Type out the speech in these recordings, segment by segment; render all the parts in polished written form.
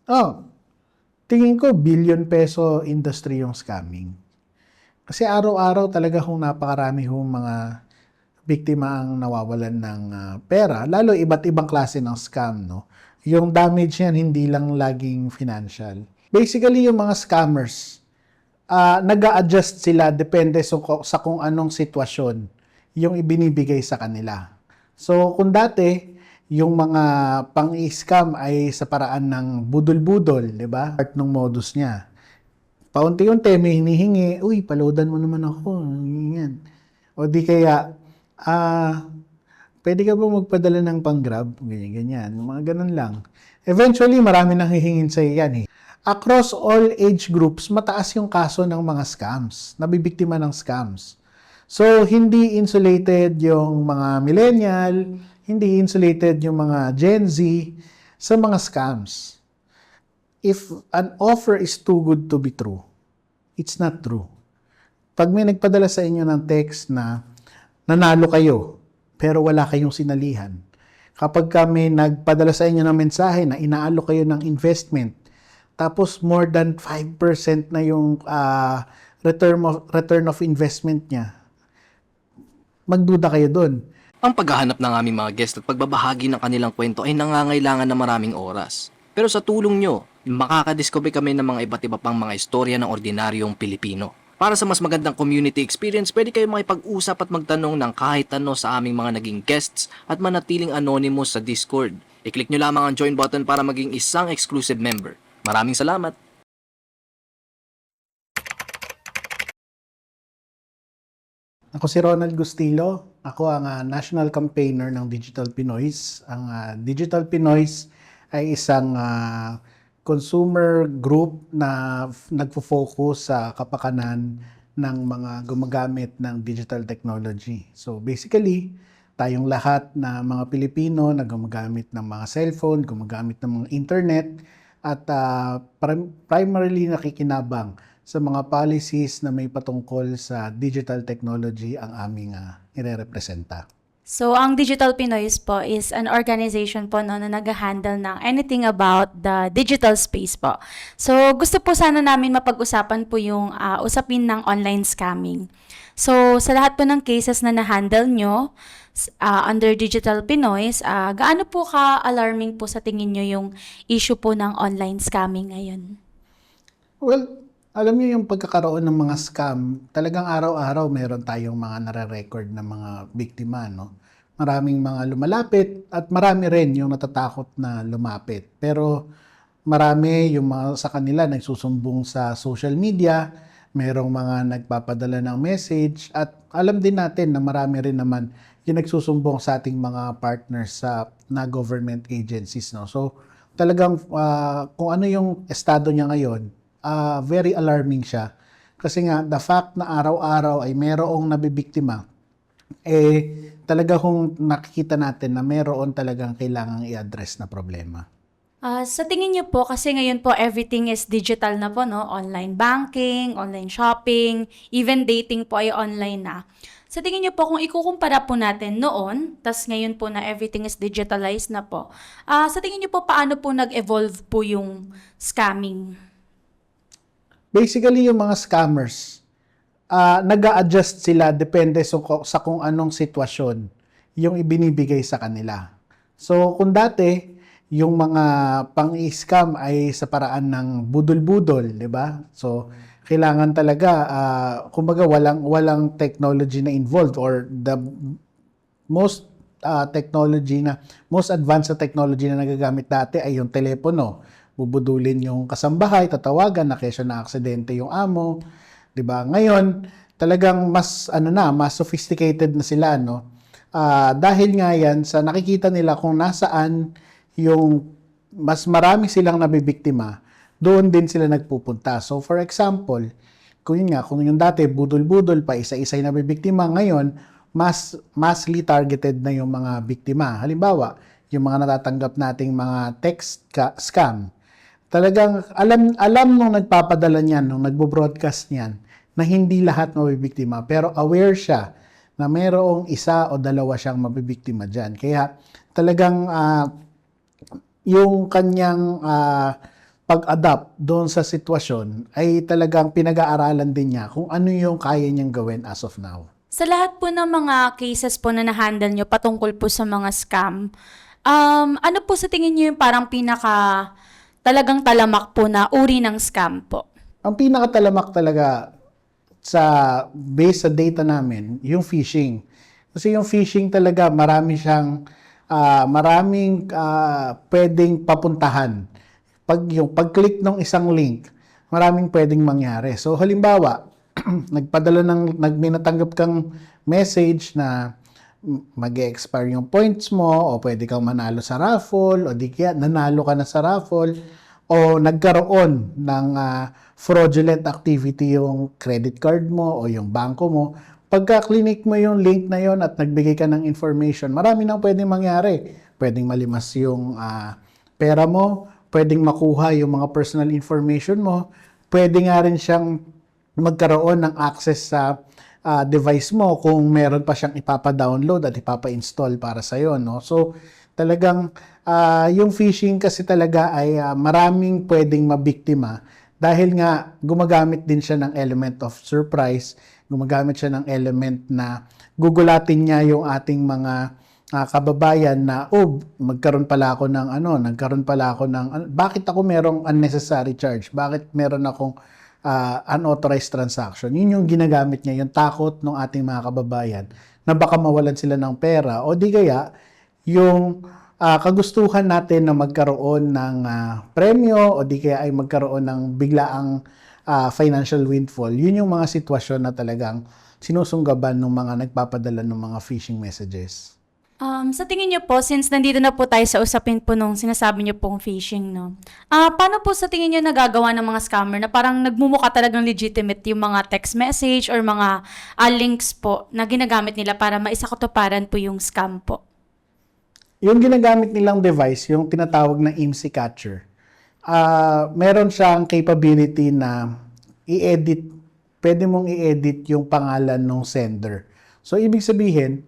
Oh, tingin ko billion peso industry yung scamming. Kasi araw-araw talaga kung napakarami hong mga biktima ang nawawalan ng pera, lalo iba't ibang klase ng scam, no? Yung damage yan, hindi lang laging financial. Basically, yung mga scammers, nag-a-adjust sila depende sa kung anong sitwasyon yung ibinibigay sa kanila. So, kung dati, yung mga pang-scam ay sa paraan ng budol-budol, di ba? Part ng modus niya. Paunti-unti may hinihingi, uy, paloadan mo naman ako. Yan. O di kaya, pwede ka ba magpadala ng pang-grab? Ganyan, ganyan. Mga ganun lang. Eventually, marami nang hihingin sa yan eh. Across all age groups, mataas yung kaso ng mga scams, nabibiktima ng scams. So, hindi insulated yung mga millennial, hindi insulated yung mga Gen Z sa mga scams. If an offer is too good to be true, it's not true. Pag may nagpadala sa inyo ng text na nanalo kayo, pero wala kayong sinalihan. Kapag kami nagpadala sa inyo ng mensahe na inaalo kayo ng investment, tapos more than 5% na yung return of investment niya, magduda kayo doon. Ang paghahanap ng aming mga guest at pagbabahagi ng kanilang kwento ay nangangailangan ng maraming oras. Pero sa tulong nyo, makakadiscover kami ng mga iba't iba pang mga istorya ng ordinaryong Pilipino. Para sa mas magandang community experience, pwede kayo makipag-usap at magtanong ng kahit ano sa aming mga naging guests at manatiling anonymous sa Discord. I-click nyo lamang ang join button para maging isang exclusive member. Maraming salamat! Ako si Ronald Gustilo. Ako ang national campaigner ng Digital Pinoys. Ang Digital Pinoys ay isang consumer group na nagfo-focus sa kapakanan ng mga gumagamit ng digital technology. So basically, tayong lahat na mga Pilipino na gumagamit ng mga cellphone, gumagamit ng mga internet, at primarily nakikinabang sa mga policies na may patungkol sa digital technology ang aming ire-representa. So, ang Digital Pinoys po is an organization po no, na nag-handle ng anything about the digital space po. So, gusto po sana namin mapag-usapan po yung usapin ng online scamming. So, sa lahat po ng cases na na-handle nyo under Digital Pinoys, gaano po ka-alarming po sa tingin nyo yung issue po ng online scamming ngayon? Well, alam niyo yung pagkakaroon ng mga scam, talagang araw-araw meron tayong mga nare-record na mga biktima, no? Maraming mga lumalapit at marami rin yung natatakot na lumapit. Pero marami yung mga sa kanila nagsusumbong sa social media, merong mga nagpapadala ng message, at alam din natin na marami rin naman yung nagsusumbong sa ating mga partners na government agencies, no? So, talagang kung ano yung estado niya ngayon, very alarming siya. Kasi nga, the fact na araw-araw ay merong nabibiktima, talaga kung nakikita natin na meron talagang kailangang i-address na problema. Sa tingin niyo po, kasi ngayon po everything is digital na po, no? Online banking, online shopping, even dating po ay online na. Sa tingin niyo po, kung ikukumpara po natin noon, tas ngayon po na everything is digitalized na po, sa tingin niyo po paano po nag-evolve po yung scamming? Basically, yung mga scammers, nag-a-adjust sila depende sa kung anong sitwasyon yung ibinibigay sa kanila. So, kung dati, yung mga pang-scam ay sa paraan ng budol-budol, di ba? So, kailangan talaga, kumbaga, walang technology na involved, or the most most advanced na technology na nagagamit dati ay yung telepono. Bubudulin yung kasambahay, tatawagan na kesyo na aksidente yung amo, 'di ba? Ngayon, talagang mas mas sophisticated na sila, no? Dahil nga yan sa nakikita nila kung nasaan yung mas marami silang nabibiktima, doon din sila nagpupunta. So for example, kung yung dati budol-budol pa isa-isay nabibiktima, ngayon massly targeted na yung mga biktima. Halimbawa, yung mga natatanggap nating mga text scam, talagang alam nung nagpapadala niyan, nung nagbo-broadcast niyan, na hindi lahat mabibiktima, pero aware siya na mayroong isa o dalawa siyang mabibiktima diyan. Kaya talagang yung kanyang pag-adapt doon sa sitwasyon ay talagang pinag-aaralan din niya kung ano yung kaya niyang gawin as of now. Sa lahat po ng mga cases po na na-handle nyo patungkol po sa mga scam, ano po sa tingin nyo yung parang pinaka talagang talamak po na uri ng scam po? Ang pinakatalamak talaga sa base sa data namin, yung phishing. Kasi yung phishing talaga maraming pwedeng papuntahan. Pag-click ng isang link, maraming pwedeng mangyari. So halimbawa, may natanggap kang message na mag-expire yung points mo o pwede kang manalo sa raffle o di kaya nanalo ka na sa raffle o nagkaroon ng fraudulent activity yung credit card mo o yung bangko mo. Pagka-click mo yung link na yon at nagbigay ka ng information, marami nang pwedeng mangyari. Pwedeng malimas yung pera mo, pwedeng makuha yung mga personal information mo, pwede nga rin siyang magkaroon ng access sa device mo kung meron pa siyang ipapa-download at ipapa-install para sa iyo, no? So talagang yung phishing kasi talaga ay maraming pwedeng mabiktima dahil nga gumagamit din siya ng element of surprise, gumagamit siya ng element na gugulatin niya yung ating mga kababayan na nagkaroon pala ako ng bakit ako merong unnecessary charge? Bakit meron akong unauthorized transaction? Yun yung ginagamit niya, yung takot ng ating mga kababayan na baka mawalan sila ng pera o di kaya yung kagustuhan natin na magkaroon ng premyo o di kaya ay magkaroon ng biglaang financial windfall. Yun yung mga sitwasyon na talagang sinusunggaban ng mga nagpapadala ng mga phishing messages. Sa tingin niyo po, since nandito na po tayo sa usapin po nung sinasabi niyo pong phishing, no? Paano po sa tingin niyo nagagawa ng mga scammer na parang nagmumukha talagang legitimate yung mga text message or mga links po na ginagamit nila para maisakatuparan po yung scam po? Yung ginagamit nilang device, yung tinatawag na IMSI catcher, meron siyang capability na pwede mong i-edit yung pangalan ng sender. So, ibig sabihin,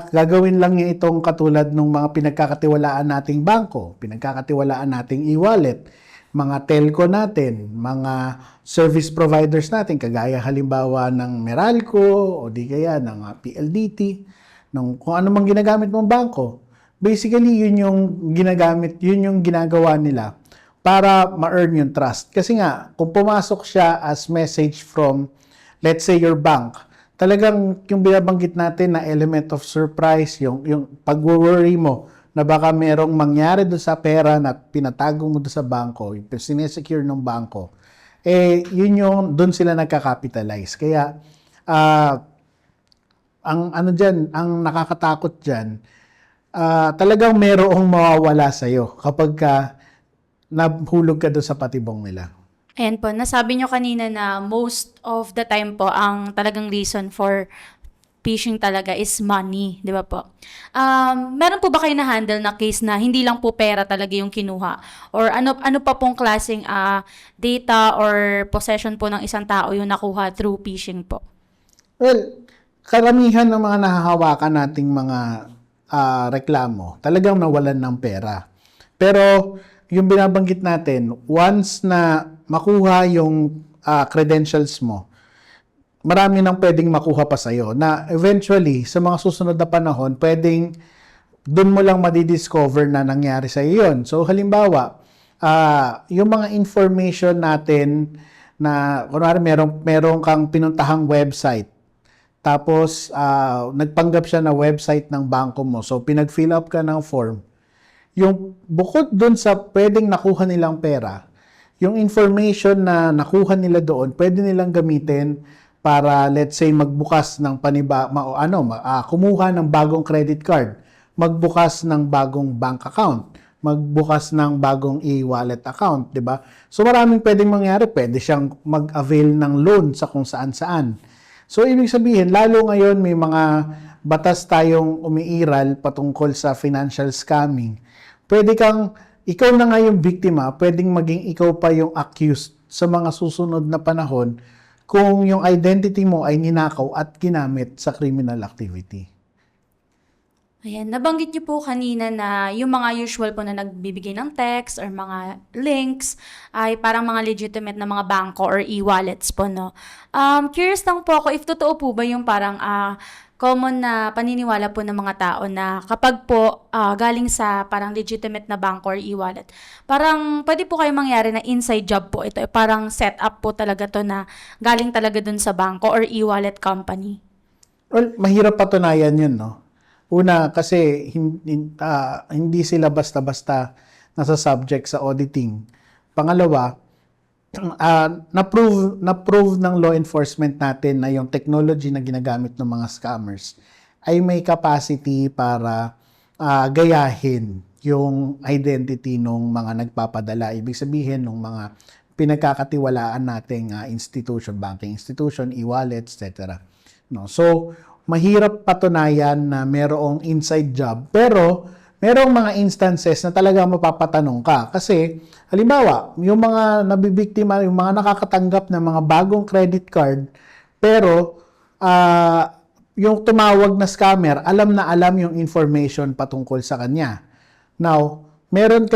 gagawin lang niya itong katulad ng mga pinagkakatiwalaan nating bangko, pinagkakatiwalaan nating e-wallet, mga telco natin, mga service providers natin, kagaya halimbawa ng Meralco o di kaya ng PLDT, kung ano mang ginagamit mong bangko. Basically, yun yung ginagawa nila para ma-earn yung trust. Kasi nga, kung pumasok siya as message from, let's say, your bank, talagang yung binabanggit natin na element of surprise, yung pag-worry mo na baka merong mangyari doon sa pera na pinatago mo doon sa bangko, yung sinesecure ng bangko, yun yung doon sila nagka-capitalize. Kaya, ang nakakatakot dyan, talagang merong mawawala sa'yo kapag nahulog ka doon sa patibong nila. Ayan po, nasabi nyo kanina na most of the time po, ang talagang reason for phishing talaga is money, di ba po? Meron po ba kayo na-handle na case na hindi lang po pera talaga yung kinuha? Or ano pa pong klaseng data or possession po ng isang tao yung nakuha through phishing po? Well, karamihan ng mga nahahawakan nating mga reklamo, talagang nawalan ng pera. Pero yung binabanggit natin, once na makuha yung credentials mo, marami nang pwedeng makuha pa sa'yo na eventually, sa mga susunod na panahon, pwedeng doon mo lang madidiscover na nangyari sa'yo yun. So, halimbawa, yung mga information natin na, kunwari, merong kang pinuntahang website, tapos, nagpanggap siya na website ng bangko mo. So, pinag-fill up ka ng form. Yung bukod dun sa pwedeng nakuha nilang pera, yung information na nakuha nila doon, pwede nilang gamitin para, let's say, magbukas ng kumuha ng bagong credit card, magbukas ng bagong bank account, magbukas ng bagong e-wallet account, di ba? So, maraming pwedeng mangyari. Pwede siyang mag-avail ng loan sa kung saan-saan. So, ibig sabihin, lalo ngayon may mga batas tayong umiiral patungkol sa financial scamming. Ikaw na nga yung biktima, pwedeng maging ikaw pa yung accused sa mga susunod na panahon kung yung identity mo ay ninakaw at ginamit sa criminal activity. Ayan, nabanggit niyo po kanina na yung mga usual po na nagbibigay ng text or mga links ay parang mga legitimate na mga bangko or e-wallets po, no? Curious lang po ako if totoo po ba yung parang common na paniniwala po ng mga tao na kapag po galing sa parang legitimate na bangko or e-wallet, parang pwede po kayo mangyari na inside job po ito. Parang set up po talaga to na galing talaga dun sa bangko or e-wallet company. Well, mahirap patunayan yun, no? Una, kasi hindi sila basta-basta nasa subject sa auditing. Pangalawa, na-prove ng law enforcement natin na yung technology na ginagamit ng mga scammers ay may capacity para gayahin yung identity ng mga nagpapadala. Ibig sabihin, ng mga pinagkakatiwalaan nating institution, banking institution, e-wallets, etc. No? So, mahirap patunayan na merong inside job, pero merong mga instances na talaga mapapatanong ka. Kasi, halimbawa, yung mga nabibiktima, yung mga nakakatanggap ng mga bagong credit card, pero yung tumawag na scammer, alam na alam yung information patungkol sa kanya. Now, merong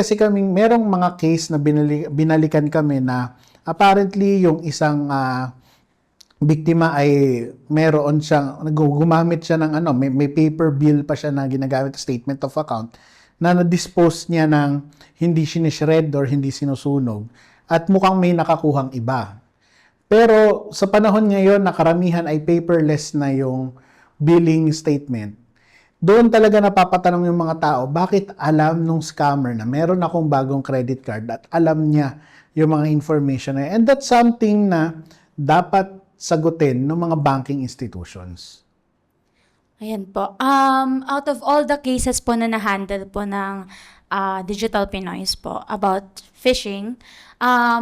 mga case na binalikan kami na apparently yung isang biktima ay meron siyang gumamit siya ng may paper bill pa siya na ginagamit statement of account na na-dispose niya ng hindi sinishred or hindi sinusunog at mukhang may nakakuhang iba. Pero sa panahon ngayon na karamihan ay paperless na yung billing statement, doon talaga napapatanong yung mga tao, bakit alam nung scammer na meron akong bagong credit card at alam niya yung mga information na yun? And that's something na dapat sagutin ng mga banking institutions. Ayan po. Out of all the cases po na na-handle po ng Digital Pinoys po about phishing,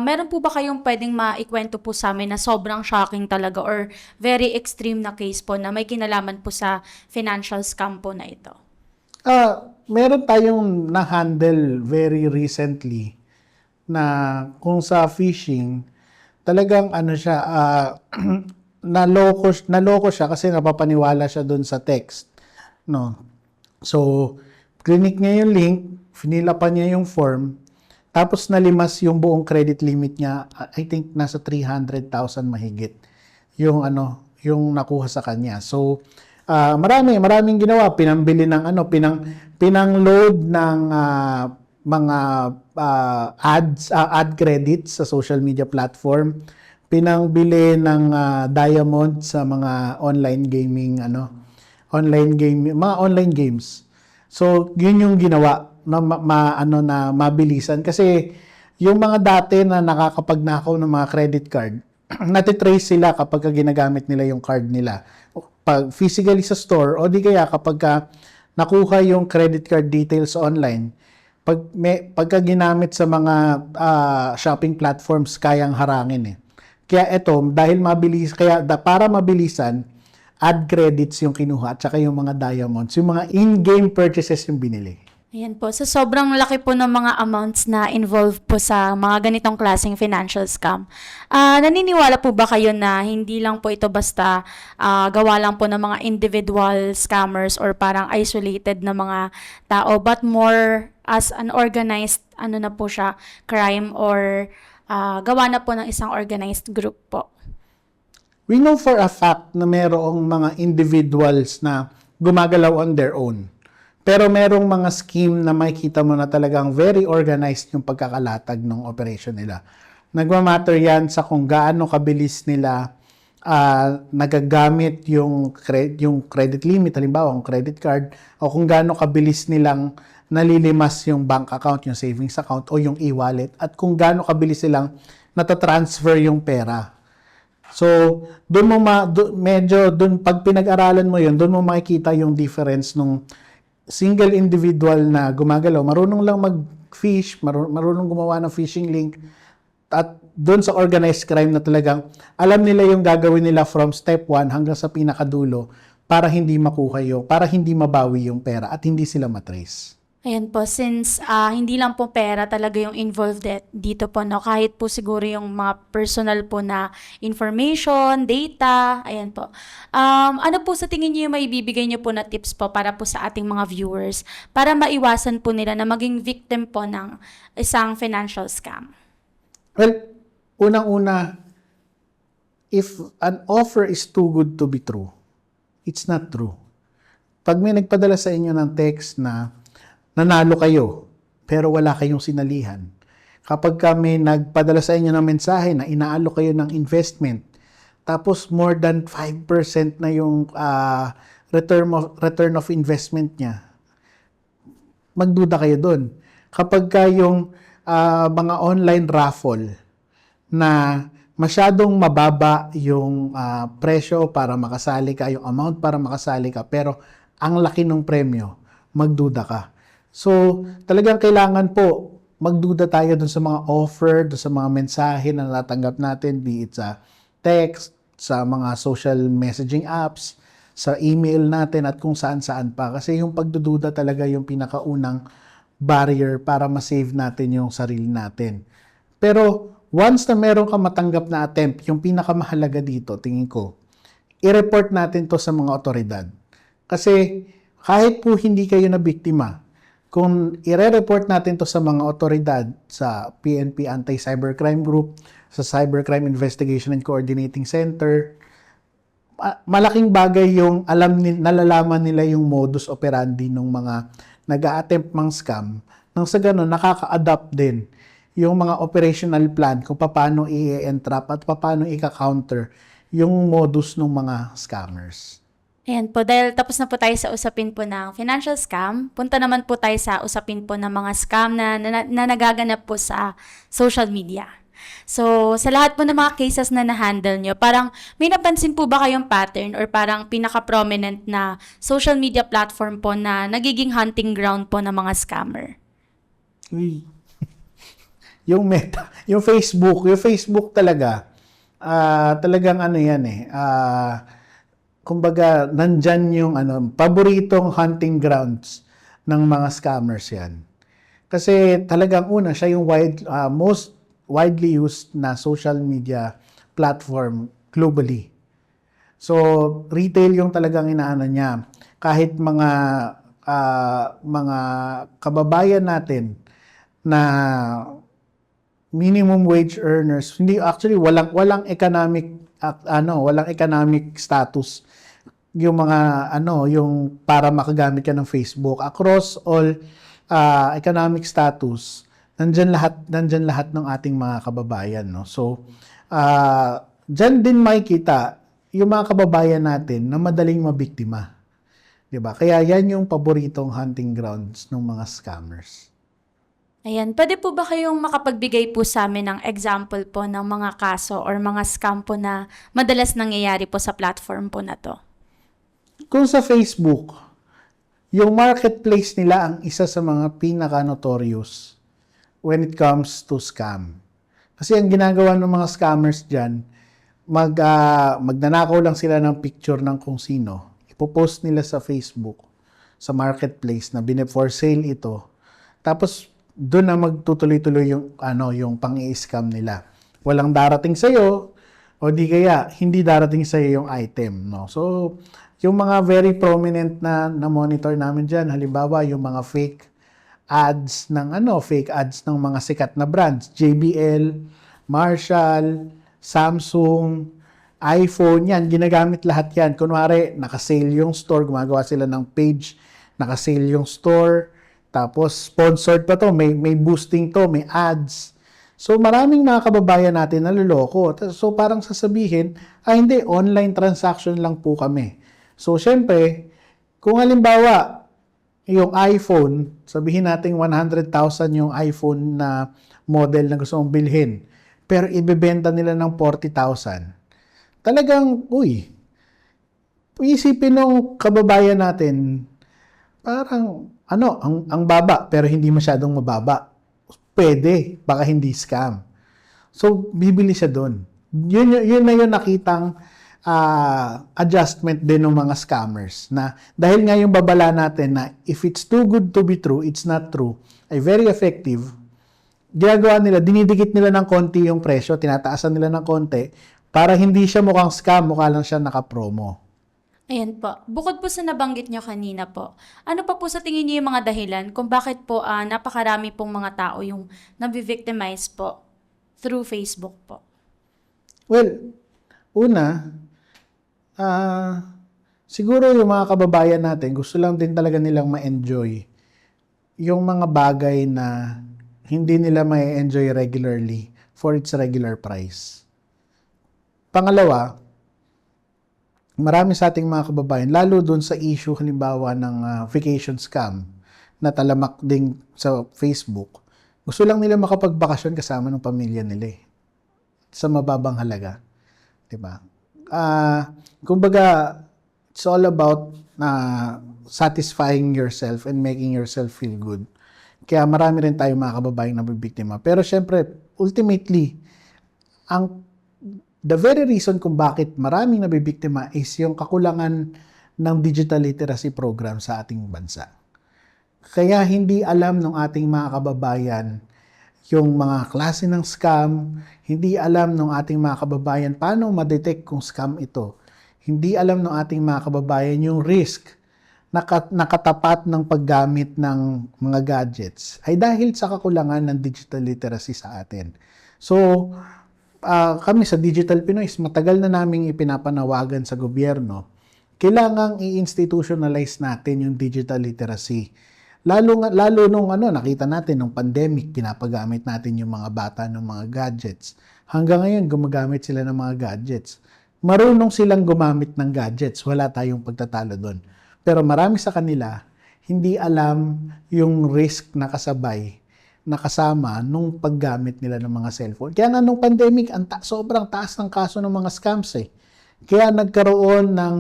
meron po ba kayong pwedeng maikwento po sa amin na sobrang shocking talaga or very extreme na case po na may kinalaman po sa financial scam po na ito? Meron tayong na-handle very recently na kung sa phishing, talagang siya, naloko siya kasi napapaniwala siya doon sa text. No? So, clinic niya yung link, finila pa niya yung form, tapos nalimas yung buong credit limit niya, I think nasa 300,000 mahigit yung yung nakuha sa kanya. So, maraming ginawa, pinambili ng pinang-load ng mga ad credits sa social media platform, pinangbili ng diamond sa mga online gaming mga online games. So yun yung ginawa na mabilisan kasi yung mga dati na nakakapagnakaw ng mga credit card natitrace sila kapag ginagamit nila yung card nila pag physically sa store o di kaya kapag nakuha yung credit card details online, pagka ginamit sa mga shopping platforms, kayang harangin eh. Kaya ito, dahil para mabilisan, ad credits yung kinuha at saka yung mga diamonds, yung mga in-game purchases yung binili. Ayan po. So, sobrang laki po ng mga amounts na involved po sa mga ganitong klaseng financial scam. Naniniwala po ba kayo na hindi lang po ito basta gawa lang po ng mga individual scammers or parang isolated na mga tao, but more as an organized, na po siya, crime or gawa na po ng isang organized group po? We know for a fact na merong mga individuals na gumagalaw on their own. Pero merong mga scheme na makikita mo na talagang very organized yung pagkakalatag ng operation nila. Nagmamatter yan sa kung gaano kabilis nila nagagamit yung credit limit, halimbawa yung credit card, o kung gaano kabilis nilang nalilimas yung bank account, yung savings account, o yung e-wallet, at kung gaano kabilis silang natatransfer yung pera. So, pag pinag-aralan mo yun, doon mo makikita yung difference nung single individual na gumagalaw, marunong lang mag-fish, marunong gumawa ng phishing link, at doon sa organized crime na talagang alam nila yung gagawin nila from step 1 hanggang sa pinakadulo para hindi makuha para hindi mabawi yung pera at hindi sila matrace. Ayan po, since hindi lang po pera talaga yung involved dito po, no? Kahit po siguro yung mga personal po na information, data, ayan po. Ano po sa tingin niyo yung maibibigay niyo po na tips po para po sa ating mga viewers para maiwasan po nila na maging victim po ng isang financial scam? Well, unang-una, if an offer is too good to be true, it's not true. Pag may nagpadala sa inyo ng text na nanalo kayo, pero wala kayong sinalihan. Kapag kami nagpadala sa inyo ng mensahe na inaalo kayo ng investment, tapos more than 5% na yung return of investment niya, magduda kayo doon. Kapag yung mga online raffle na masyadong mababa yung presyo para makasali ka, yung amount para makasali ka, pero ang laki ng premyo, magduda ka. So, talagang kailangan po magduda tayo dun sa mga offer, dun sa mga mensahe na natatanggap natin, be it sa text, sa mga social messaging apps, sa email natin at kung saan-saan pa. Kasi yung pagdududa talaga yung pinakaunang barrier para ma-save natin yung sarili natin. Pero once na meron ka matanggap na attempt, yung pinakamahalaga dito, tingin ko, i-report natin to sa mga otoridad. Kasi kahit po hindi kayo na biktima, kung i-report natin to sa mga otoridad, sa PNP Anti-Cybercrime Group, sa Cybercrime Investigation and Coordinating Center, malaking bagay yung nalalaman nila yung modus operandi ng mga nag-a-attempt mang scam. Nang sa ganun, nakaka-adapt din yung mga operational plan kung paano i-entrap at paano i-counter yung modus ng mga scammers. Ayan po, dahil tapos na po tayo sa usapin po ng financial scam, punta naman po tayo sa usapin po ng mga scam na nagaganap po sa social media. So, sa lahat po ng mga cases na na-handle nyo, parang may napansin po ba kayong pattern or parang pinaka-prominent na social media platform po na nagiging hunting ground po ng mga scammer? Uy. Yung Meta, yung Facebook talaga, talagang ano yan kumbaga, nandyan yung paboritong hunting grounds ng mga scammers yan. Kasi talagang una, siya yung most widely used na social media platform globally. So, retail yung talagang inaano niya. Kahit mga kababayan natin na minimum wage earners, hindi actually walang economic status yung mga yung para makagamit ka ng Facebook across all economic status, nandyan lahat ng ating mga kababayan, no. So diyan din makikita yung mga kababayan natin na madaling mabiktima, 'di ba? Kaya yan yung paboritong hunting grounds ng mga scammers. Ayan, pwede po ba kayong makapagbigay po sa amin ng example po ng mga kaso or mga scam po na madalas nangyayari po sa platform po na to? Kung sa Facebook, yung marketplace nila ang isa sa mga pinaka-notorious when it comes to scam. Kasi ang ginagawa ng mga scammers dyan, magnanakaw lang sila ng picture ng kung sino. Ipopost nila sa Facebook, sa marketplace na for sale ito. Tapos, doon na magtutuloy-tuloy yung pang-i-scam nila. Walang darating sa'yo, o di kaya hindi darating sa'yo yung item, no? So, yung mga very prominent na monitor namin dyan, halimbawa yung mga fake ads ng mga sikat na brands, JBL, Marshall, Samsung, iPhone, yan, ginagamit lahat yan. Kunwari, nakasale yung store, gumagawa sila ng page, nakasale yung store, tapos sponsored pa to, may boosting to, may ads. So maraming mga kababayan natin naloloko. So parang sasabihin, hindi, online transaction lang po kami. So syempre, kung halimbawa, yung iPhone, sabihin natin 100,000 yung iPhone na model na gusto mong bilhin, pero ibebenta nila ng 40,000. Talagang, isipin ng kababayan natin, parang, ang baba, pero hindi masyadong mababa. Pwede, baka hindi scam. So, bibili siya doon. Yun na yun nakitang adjustment din ng mga scammers na dahil nga yung babala natin na if it's too good to be true, it's not true, ay very effective. Ginagawa nila, dinidikit nila ng konti yung presyo, tinataasan nila ng konti para hindi siya mukhang scam, mukha lang siya naka-promo. Ayan po. Bukod po sa nabanggit nyo kanina po, ano pa po sa tingin niyo yung mga dahilan kung bakit po napakarami pong mga tao yung nabi-victimize po through Facebook po? Well, una, siguro yung mga kababayan natin, gusto lang din talaga nilang ma-enjoy yung mga bagay na hindi nila ma-enjoy regularly for its regular price. Pangalawa, marami sa ating mga kababayan, lalo doon sa issue halimbawa ng vacation scam na talamak din sa Facebook, gusto lang nila makapagbakasyon kasama ng pamilya nila sa mababang halaga. Diba? Kumbaga, it's all about satisfying yourself and making yourself feel good. Kaya marami rin tayong mga kababayang nabibiktima. Pero syempre, ultimately, the very reason kung bakit maraming nabibiktima is yung kakulangan ng digital literacy program sa ating bansa. Kaya hindi alam ng ating mga kababayan yung mga klase ng scam, hindi alam ng ating mga kababayan paano ma-detect kung scam ito. Hindi alam ng ating mga kababayan yung risk nakatapat ng paggamit ng mga gadgets ay dahil sa kakulangan ng digital literacy sa atin. So, kami sa Digital Pinoys, matagal na naming ipinapanawagan sa gobyerno, kailangang i-institutionalize natin yung digital literacy. Lalo nung nakita natin nung pandemic, pinapagamit natin yung mga bata ng mga gadgets. Hanggang ngayon, gumagamit sila ng mga gadgets. Marunong silang gumamit ng gadgets, wala tayong pagtatalo doon. Pero marami sa kanila, hindi alam yung risk na kasabay, nakasama nung paggamit nila ng mga cellphone. Kaya nga nung pandemic, sobrang taas ng kaso ng mga scams eh. Kaya nagkaroon ng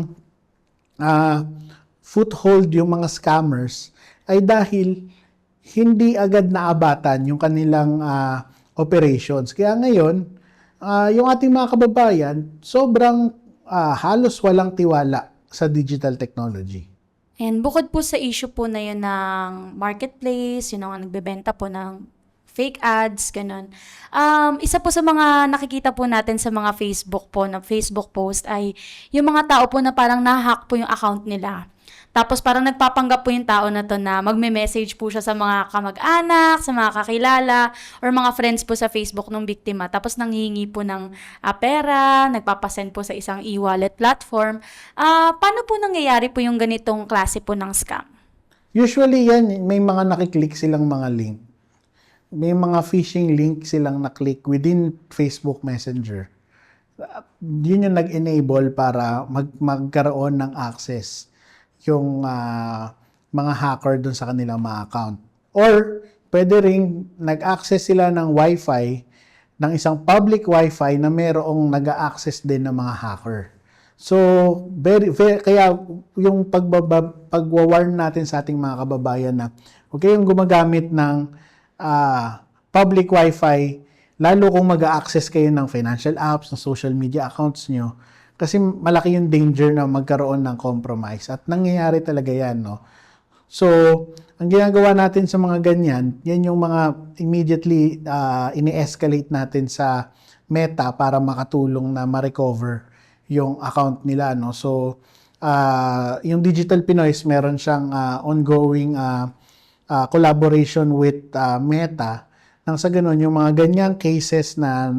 foothold yung mga scammers ay dahil hindi agad naabatan yung kanilang operations. Kaya ngayon, yung ating mga kababayan, sobrang halos walang tiwala sa digital technology. And bukod po sa issue po na yun ng marketplace, yun ang nagbebenta po ng fake ads, ganun. Isa po sa mga nakikita po natin sa mga Facebook po, na Facebook post ay yung mga tao po na parang nahack po yung account nila. Tapos parang nagpapanggap po yung tao na to na magme-message po siya sa mga kamag-anak, sa mga kakilala, or mga friends po sa Facebook ng biktima. Tapos nanghihingi po ng pera, nagpapasend po sa isang e-wallet platform. Paano po nangyayari po yung ganitong klase po ng scam? Usually yan, may mga nakiklik silang mga link. May mga phishing link silang naklik within Facebook Messenger. Yun yung nag-enable para magkaroon ng access yung mga hacker dun sa kanilang mga account. Or, pwede ring nag-access sila ng Wi-Fi, ng isang public Wi-Fi na mayroong nag-access din ng mga hacker. So, kaya yung pagwawarn natin sa ating mga kababayan na huwag kayong gumagamit ng public Wi-Fi, lalo kung mag-access kayo ng financial apps, ng social media accounts nyo, kasi malaki yung danger na magkaroon ng compromise. At nangyayari talaga yan, no? So, ang ginagawa natin sa mga ganyan, yan yung mga immediately ini-escalate natin sa Meta para makatulong na ma-recover yung account nila, no? So, yung Digital Pinoys, meron siyang ongoing collaboration with Meta. Nang sa ganun, yung mga ganyang cases na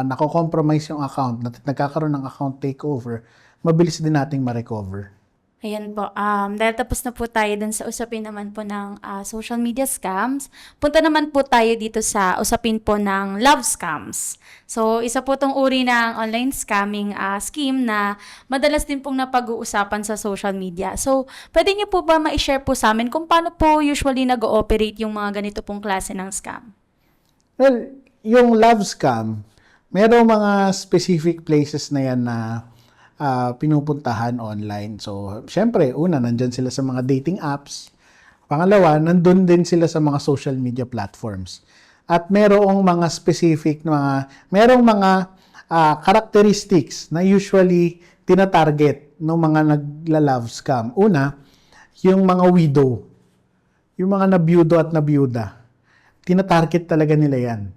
nako-compromise yung account, na nagkakaroon ng account takeover, mabilis din nating ma-recover. Ayan po. Dahil tapos na po tayo dun sa usapin naman po ng social media scams, punta naman po tayo dito sa usapin po ng love scams. So, isa po tong uri ng online scamming scheme na madalas din pong napag-uusapan sa social media. So, pwede niyo po ba ma-share po sa amin kung paano po usually nag-ooperate yung mga ganito pong klase ng scam? Well, yung love scam, merong mga specific places na yan na pinupuntahan online. So, syempre, una, nandyan sila sa mga dating apps. Pangalawa, nandun din sila sa mga social media platforms. At merong mga characteristics na usually tinatarget ng mga nagla-love scam. Una, yung mga widow, yung mga nabiyudo at nabiyuda, tinatarget talaga nila yan.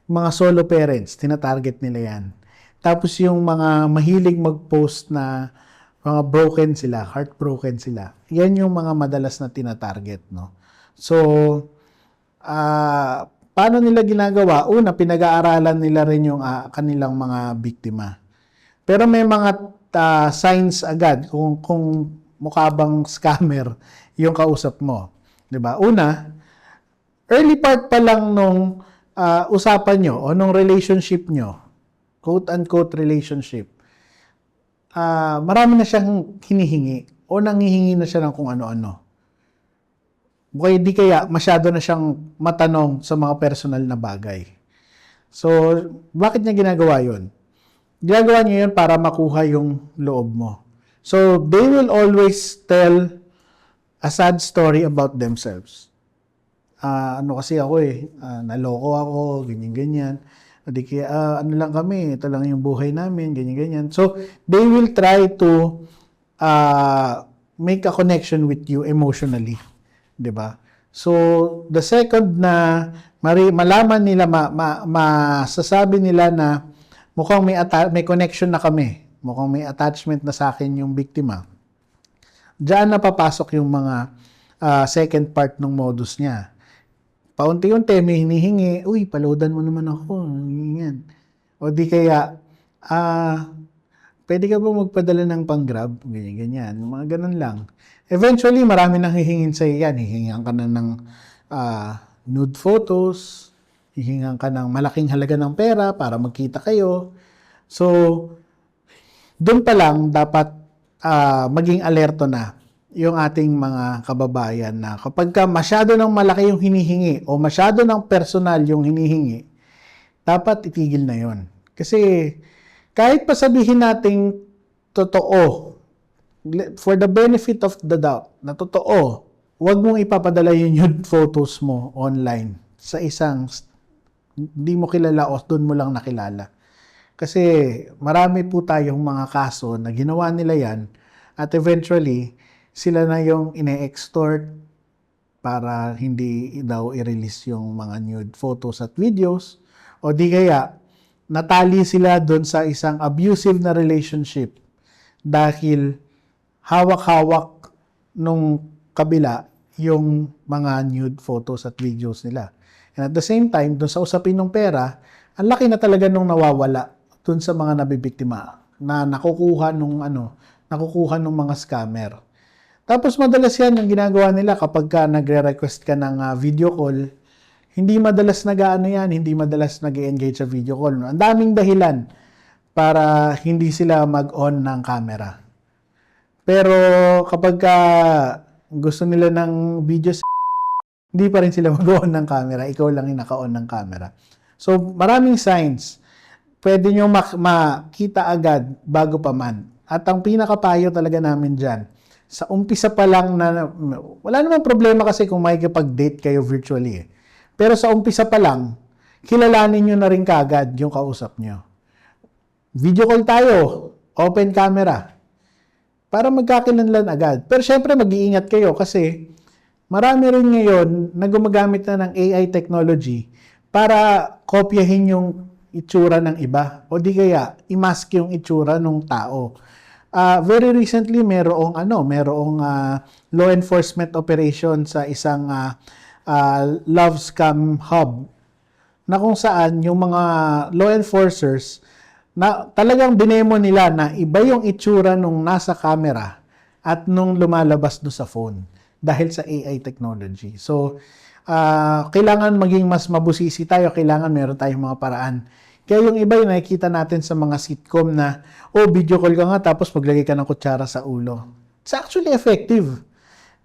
Mga solo parents, tinatarget nila yan. Tapos yung mga mahilig mag-post na mga broken sila, heartbroken sila, yan yung mga madalas na tinatarget, no? So, paano nila ginagawa? Una, pinag-aaralan nila rin yung kanilang mga biktima. Pero may mga signs agad kung mukha bang scammer yung kausap mo. 'Di ba? Una, early part pa lang nung usapan nyo o nung relationship nyo, quote-unquote relationship, marami na siyang hinihingi o nanghihingi na siya ng kung ano-ano. Okay, di kaya masyado na siyang matanong sa mga personal na bagay. So, bakit niya ginagawa yun? Ginagawa niya yun para makuha yung loob mo. So, they will always tell a sad story about themselves. Ano kasi ako naloko ako, ganyan-ganyan. O di kaya, ano lang kami, ito lang yung buhay namin, ganyan-ganyan. So, they will try to make a connection with you emotionally. 'Di ba? So, the second na malaman nila, masasabi nila na mukhang may connection na kami, mukhang may attachment na sa akin yung biktima, diyan na papasok yung mga second part ng modus niya. Paunti-unti may hinihingi, uy, paloadan mo naman ako, ganyan. O di kaya, pwede ka ba magpadala ng pang-grab? Ganyan, mga ganun lang. Eventually, marami nang hihingin sa'yo yan. Hihingan ka na ng nude photos, hihingan ka ng malaking halaga ng pera para magkita kayo. So, doon pa lang dapat maging alerto na yung ating mga kababayan na kapag ka masyado ng malaki yung hinihingi o masyado ng personal yung hinihingi, dapat itigil na yon. Kasi kahit pa sabihin nating totoo, for the benefit of the doubt, na totoo, huwag mong ipapadala yung nude photos mo online sa isang hindi mo kilala o doon mo lang nakilala. Kasi marami po tayong mga kaso na ginawa nila yan at eventually sila na yung ine-extort para hindi daw i-release yung mga nude photos at videos o di kaya natali sila doon sa isang abusive na relationship dahil hawak-hawak nung kabila yung mga nude photos at videos nila. And at the same time, doon sa usapin ng pera, ang laki na talaga nung nawawala doon sa mga nabibiktima na nakukuha nung mga scammer. Tapos madalas yan ang ginagawa nila kapag ka nagre-request ka ng video call, hindi madalas hindi madalas nag-engage sa video call. Ang daming dahilan para hindi sila mag-on ng camera. Pero kapag gusto nila ng videos, hindi pa rin sila mag-on ng camera. Ikaw lang yung naka-on ng camera. So, maraming signs. Pwede nyo makita agad bago pa man. At ang pinakapayo talaga namin dyan, sa umpisa pa lang na, wala namang problema kasi kung makikipag-date kayo virtually. Pero sa umpisa pa lang, kilalanin nyo na rin kaagad yung kausap nyo. Video call tayo, open camera. Para magkakilanlan agad. Pero syempre mag-iingat kayo kasi marami rin ngayon na gumagamit na ng AI technology para kopyahin yung itsura ng iba o di kaya i-mask yung itsura ng tao. Very recently merong law enforcement operation sa isang love scam hub na kung saan yung mga law enforcers na talagang dinemo nila na iba yung itsura nung nasa camera at nung lumalabas do sa phone dahil sa AI technology. So, kailangan maging mas mabusisi tayo, kailangan meron tayong mga paraan. Kaya yung iba yung nakikita natin sa mga sitcom na, video call ka nga tapos maglagay ka ng kutsara sa ulo. It's actually effective.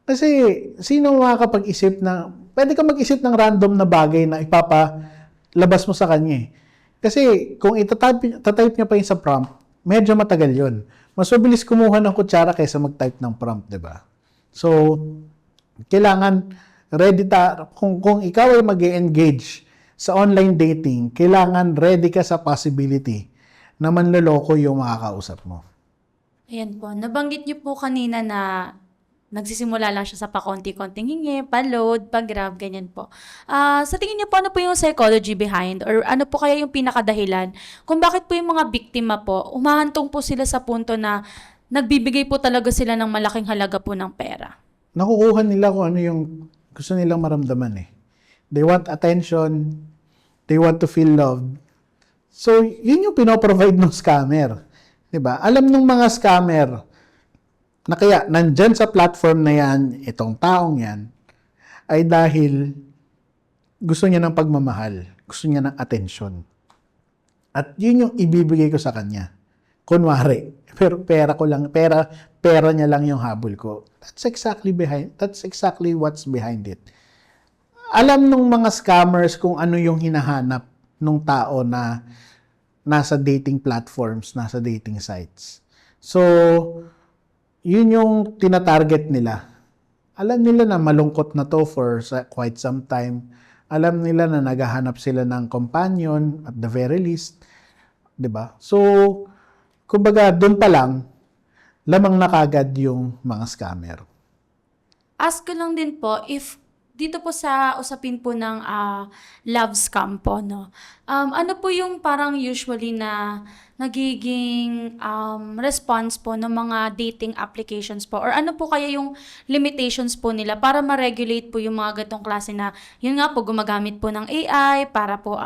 Kasi sino makakapag-isip pwede ka mag-isip ng random na bagay na ipapalabas mo sa kanya. Kasi kung itatype niya pa yun sa prompt, medyo matagal yun. Mas mabilis kumuha ng kutsara kaysa mag-type ng prompt, di ba? So, kailangan ready kung ikaw ay mag-engage sa online dating, kailangan ready ka sa possibility na manloloko yung makakausap mo. Ayan po, nabanggit niyo po kanina na nagsisimula lang siya sa pakonti-konting hingi, pa-load, pa-grab, ganyan po. Sa tingin niyo po, ano po yung psychology behind or ano po kaya yung pinakadahilan kung bakit po yung mga biktima po, umahantong po sila sa punto na nagbibigay po talaga sila ng malaking halaga po ng pera? Nakukuha nila kung ano yung gusto nilang maramdaman eh. They want attention, they want to feel loved. So, yun yung pinoprovide ng scammer. 'Di ba? Alam ng mga scammer na kaya nandyan sa platform na yan, itong taong yan, ay dahil gusto niya ng pagmamahal, gusto niya ng atensyon. At yun yung ibibigay ko sa kanya. Kunwari, pero pera niya lang yung habol ko. That's exactly what's behind it. Alam nung mga scammers kung ano yung hinahanap nung tao na nasa dating platforms, nasa dating sites. So, yun yung tinatarget nila. Alam nila na malungkot na to for quite some time. Alam nila na naghahanap sila ng companion at the very least. 'Di ba? So, kumbaga, doon pa lang, lamang na kagad yung mga scammer. Ask ko lang din po if dito po sa usapin po ng love scam po, no? Ano po yung parang usually na nagiging response po ng mga dating applications po? Or ano po kaya yung limitations po nila para ma-regulate po yung mga gatong klase na, yun nga po, gumagamit po ng AI para po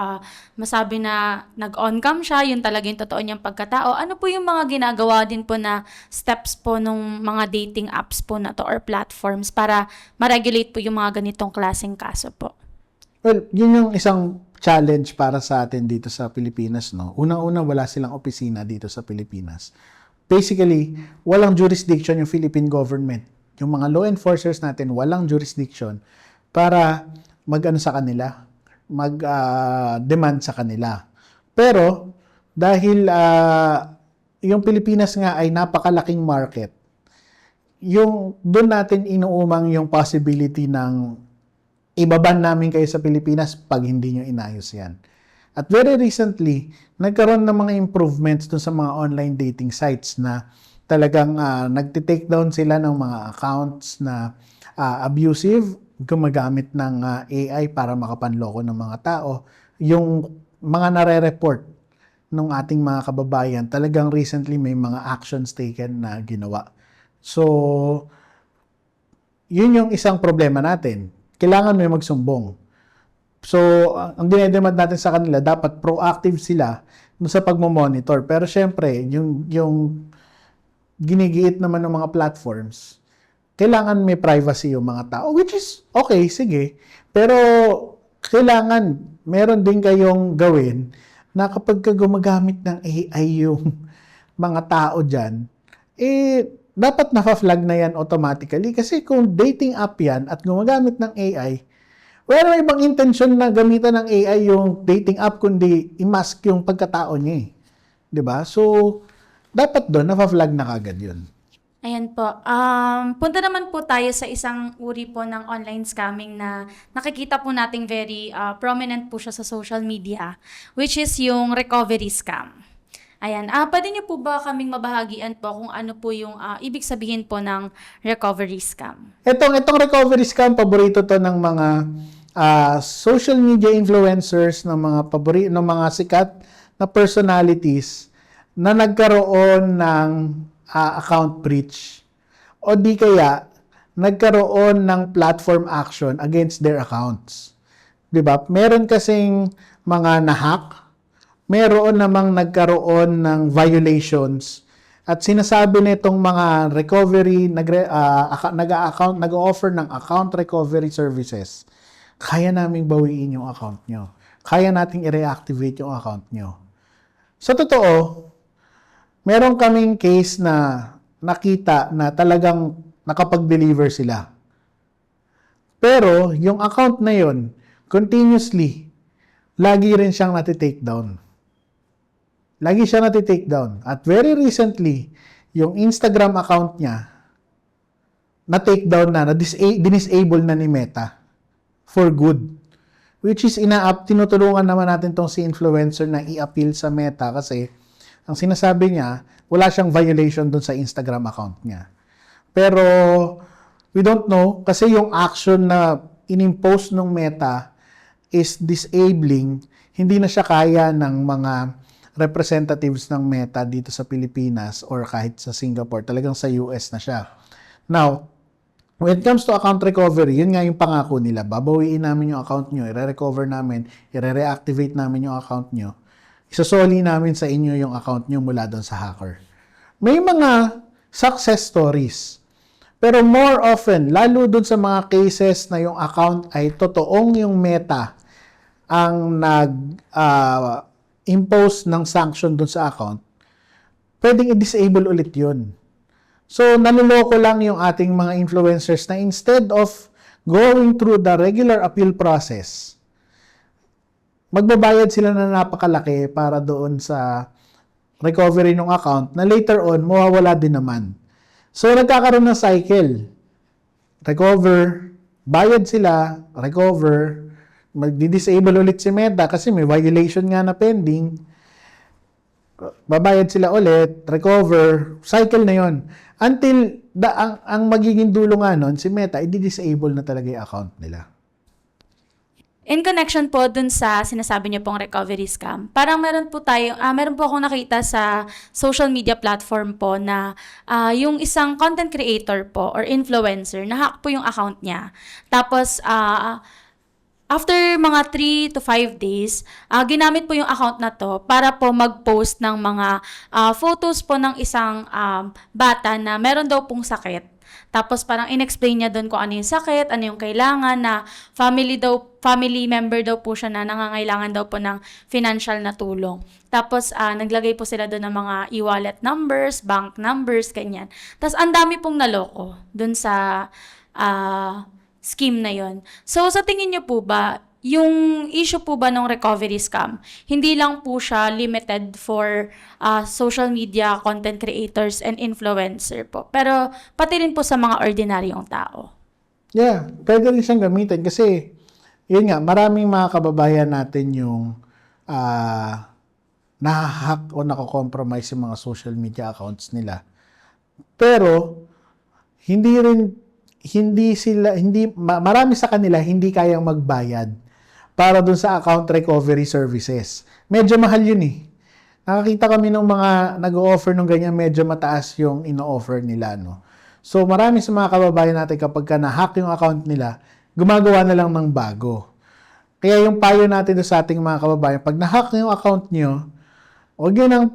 masabi na nag-on cam siya, yun talaga yung totoo niyang pagkatao. Ano po yung mga ginagawa din po na steps po ng mga dating apps po na to or platforms para ma-regulate po yung mga ganitong klaseng kaso po? Well, yun yung isang challenge para sa atin dito sa Pilipinas, no? Unang-una, wala silang opisina dito sa Pilipinas. Basically, walang jurisdiction yung Philippine government. Yung mga law enforcers natin, walang jurisdiction para mag-ano sa kanila, mag-demand sa kanila. Pero, dahil yung Pilipinas nga ay napakalaking market, yung doon natin inuumang yung possibility ng ibaban namin kayo sa Pilipinas pag hindi nyo inayos yan. At very recently, nagkaroon ng mga improvements dun sa mga online dating sites na talagang nagtitake down sila ng mga accounts na abusive, gumagamit ng AI para makapanloko ng mga tao. Yung mga nare-report ng ating mga kababayan, talagang recently may mga actions taken na ginawa. So, yun yung isang problema natin. Kailangan may magsumbong. So, ang dinedemand natin sa kanila, dapat proactive sila sa pagmamonitor. Pero syempre, yung ginigiit naman ng mga platforms, kailangan may privacy yung mga tao, which is okay, sige. Pero kailangan meron din kayong gawin na kapag gumagamit ng AI yung mga tao dyan, dapat na-flag na yan automatically. Kasi kung dating app yan at gumagamit ng AI, wala na ibang intensyon na gamitan ng AI yung dating app kundi i-mask yung pagkatao niya eh. 'Di ba? So, dapat doon na-flag na kagad yun. Ayan po. Punta naman po tayo sa isang uri po ng online scamming na nakikita po nating very prominent po siya sa social media, which is yung recovery scam. Ayan. Pwede niyo po ba kaming mabahagian po kung ano po yung ibig sabihin po ng recovery scam? Itong recovery scam, paborito to ng mga social media influencers, ng mga sikat na personalities na nagkaroon ng account breach o di kaya nagkaroon ng platform action against their accounts. 'Di ba? Meron kasing mga nahack, meron namang nagkaroon ng violations at sinasabi nitong mga recovery nag-offer ng account recovery services. Kaya naming bawiin yung account nyo. Kaya nating i-reactivate yung account nyo. Sa totoo, meron kaming case na nakita na talagang nakapag-deliver sila. Pero yung account na yun, continuously, lagi rin siyang nati-take down. Lagi siya nati-take down. At very recently, yung Instagram account niya, na-take down dinisable na ni Meta for good. Which is tinutulungan naman natin tong si influencer na i-appeal sa Meta kasi Ang sinasabi niya, wala siyang violation dun sa Instagram account niya. Pero we don't know kasi yung action na inimpose ng Meta is disabling, hindi na siya kaya ng mga representatives ng Meta dito sa Pilipinas or kahit sa Singapore. Talagang sa US na siya. Now, when it comes to account recovery, yun nga yung pangako nila. Babawiin namin yung account nyo, i-recover namin, i-reactivate namin yung account nyo. Isosoli namin sa inyo yung account nyo mula doon sa hacker. May mga success stories. Pero more often, lalo doon sa mga cases na yung account ay totoong yung Meta ang nag-impose ng sanction doon sa account, pwedeng i-disable ulit yun. So, naluloko lang yung ating mga influencers na instead of going through the regular appeal process, magbabayad sila na napakalaki para doon sa recovery ng account na later on, mawawala din naman. So, nagkakaroon ng cycle. Recover, bayad sila, recover, magdi-disable ulit si Meta kasi may violation nga na pending. Babayad sila ulit, recover, cycle na yon. Until ang magiging dulo nga nun, si Meta, i-disable na talaga yung account nila. In connection po dun sa sinasabi niyo pong recovery scam, parang meron po akong nakita sa social media platform po na yung isang content creator po or influencer, na-hack po yung account niya. Tapos, after mga 3 to 5 days, ginamit po yung account na to para po mag-post ng mga photos po ng isang bata na meron daw pong sakit. Tapos parang in-explain niya doon kung ano yung sakit, ano yung kailangan, na family member daw po siya na nangangailangan daw po ng financial na tulong. Tapos naglagay po sila doon ng mga e-wallet numbers, bank numbers, ganyan. Tapos ang dami pong naloko doon sa scheme na yon. So, sa tingin niyo po ba, yung issue po ba ng recovery scam, hindi lang po siya limited for social media content creators and influencer po, pero pati rin po sa mga ordinaryong tao? Yeah, pwede rin siyang gamitin kasi, yun nga, maraming mga kababayan natin yung nahahack o nako-compromise yung mga social media accounts nila. Pero, marami sa kanila hindi kayang magbayad para dun sa account recovery services. Medyo mahal yun eh. Nakakita kami ng mga nag-o-offer ng ganyan, medyo mataas yung ino-offer nila, no? So, marami sa mga kababayan natin kapag na-hack yung account nila, gumagawa na lang ng bago. Kaya yung payo natin sa ating mga kababayan, pag na-hack yung account nyo, huwag nyo nang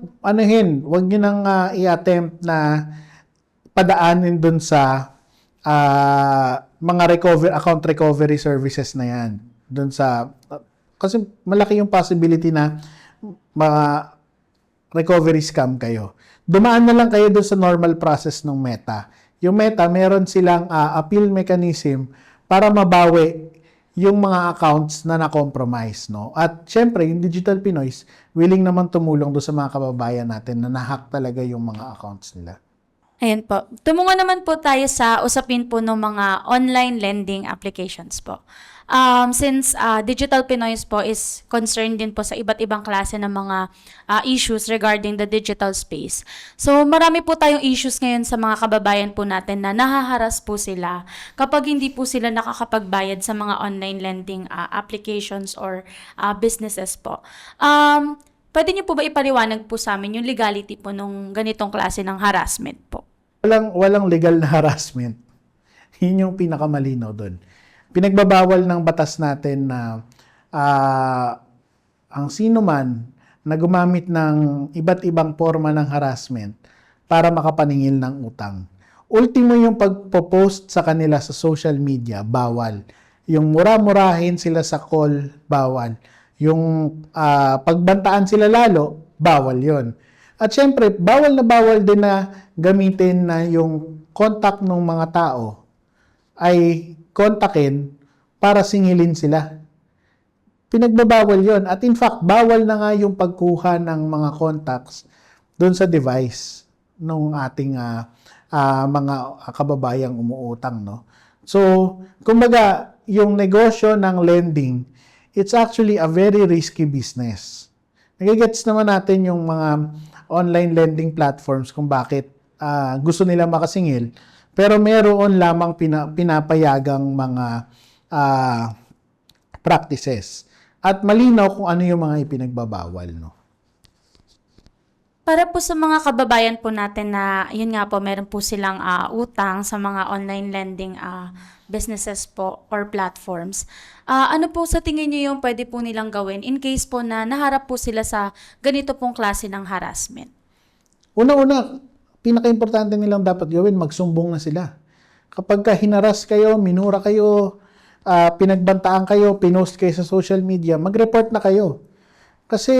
huwag nyo nang i-attempt na padaanin dun sa mga account recovery services na yan. Doon sa, kasi malaki yung possibility na recovery scam kayo. Dumaan na lang kayo doon sa normal process ng Meta. Yung Meta, meron silang appeal mechanism para mabawi yung mga accounts na na-compromise, no? At syempre, yung Digital Pinoys, willing naman tumulong doon sa mga kababayan natin na nahack talaga yung mga accounts nila. Ayan po. Tumungo naman po tayo sa usapin po ng mga online lending applications po. Since Digital Pinoys po is concerned din po sa iba't ibang klase ng mga issues regarding the digital space. So marami po tayong issues ngayon sa mga kababayan po natin na nahaharas po sila kapag hindi po sila nakakapagbayad sa mga online lending applications or businesses po. Pwede niyo po ba ipaliwanag po sa amin yung legality po nung ganitong klase ng harassment po? Walang legal na harassment. Yun yung pinakamalinaw doon. Pinagbabawal ng batas natin na ang sino man na gumamit ng iba't ibang forma ng harassment para makapaningil ng utang. Ultimo yung pagpo-post sa kanila sa social media, bawal. Yung mura-murahin sila sa call, bawal. Yung pagbantaan sila lalo, bawal yon. At syempre, bawal din na gamitin na yung contact ng mga tao ay kontakin para singilin sila. Pinagbabawal yon. At in fact, bawal na nga yung pagkuha ng mga contacts doon sa device ng ating mga kababayang umuutang, no? So, kumbaga, yung negosyo ng lending, it's actually a very risky business. Nagigets naman natin yung mga online lending platforms kung bakit gusto nila makasingil, pero meron lamang pinapayagang mga practices. At malinaw kung ano yung mga ipinagbabawal, no? Para po sa mga kababayan po natin na, yun nga po, meron po silang utang sa mga online lending businesses po or platforms. Ano po sa tingin niyo yung pwede po nilang gawin in case po na naharap po sila sa ganito pong klase ng harassment? Una-una, pinaka-importante nilang dapat gawin, magsumbong na sila. Kapag hinaras kayo, minura kayo, pinagbantaan kayo, pinost kayo sa social media, mag-report na kayo. Kasi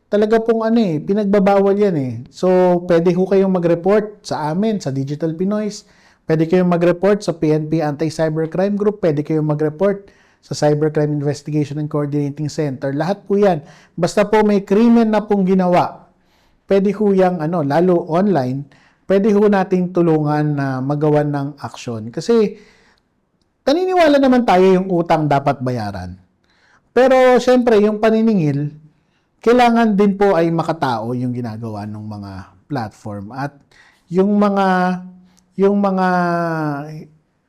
talaga pong pinagbabawal yan. So, pwede ho kayong mag-report sa amin, sa Digital Pinoys. Pwede kayong mag-report sa PNP Anti-Cybercrime Group. Pwede kayong mag-report sa Cybercrime Investigation and Coordinating Center. Lahat po yan. Basta po may krimen na pong ginawa, pwede ho yung, lalo online, pwede ho nating tulungan na magawan ng aksyon. Kasi, naniniwala naman tayo yung utang dapat bayaran. Pero, syempre, yung paniningil, kailangan din po ay makatao yung ginagawa ng mga platform. At yung mga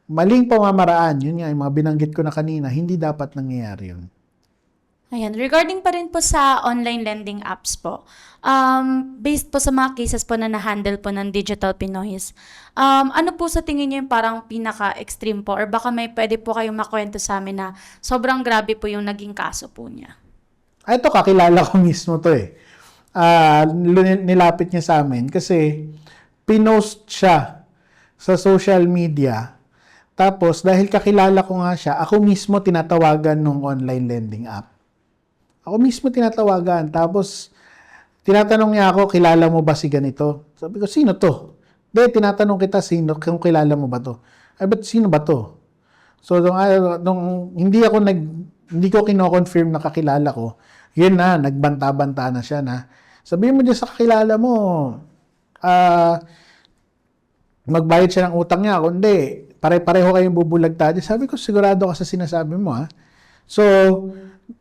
maling pamamaraan, yun nga, yung mga binanggit ko na kanina, hindi dapat nangyayari yun. Ayan, regarding pa rin po sa online lending apps po, based po sa mga cases po na na-handle po ng Digital Pinoys, ano po sa tingin niyo yung parang pinaka-extreme po or baka may pwede po kayong makwento sa amin na sobrang grabe po yung naging kaso po niya? Ito, kakilala ko mismo to eh. Nilapit niya sa amin kasi pinost siya sa social media. Tapos, dahil kakilala ko nga siya, ako mismo tinatawagan ng online lending app. Ako mismo tinatawagan. Tapos, tinatanong niya ako, kilala mo ba si ganito? Sabi ko, sino to? Tinatanong kita, kung kilala mo ba to? Ay, ba't sino ba to? So, nung hindi ko kino-confirm na kakilala ko, yun na, nagbanta-banta na siya na, sabihin mo dyan sa kakilala mo, magbayad siya ng utang niya. Kundi, pare-pareho kayong bubulagta. Sabi ko, sigurado ka sa sinasabi mo, ha? So,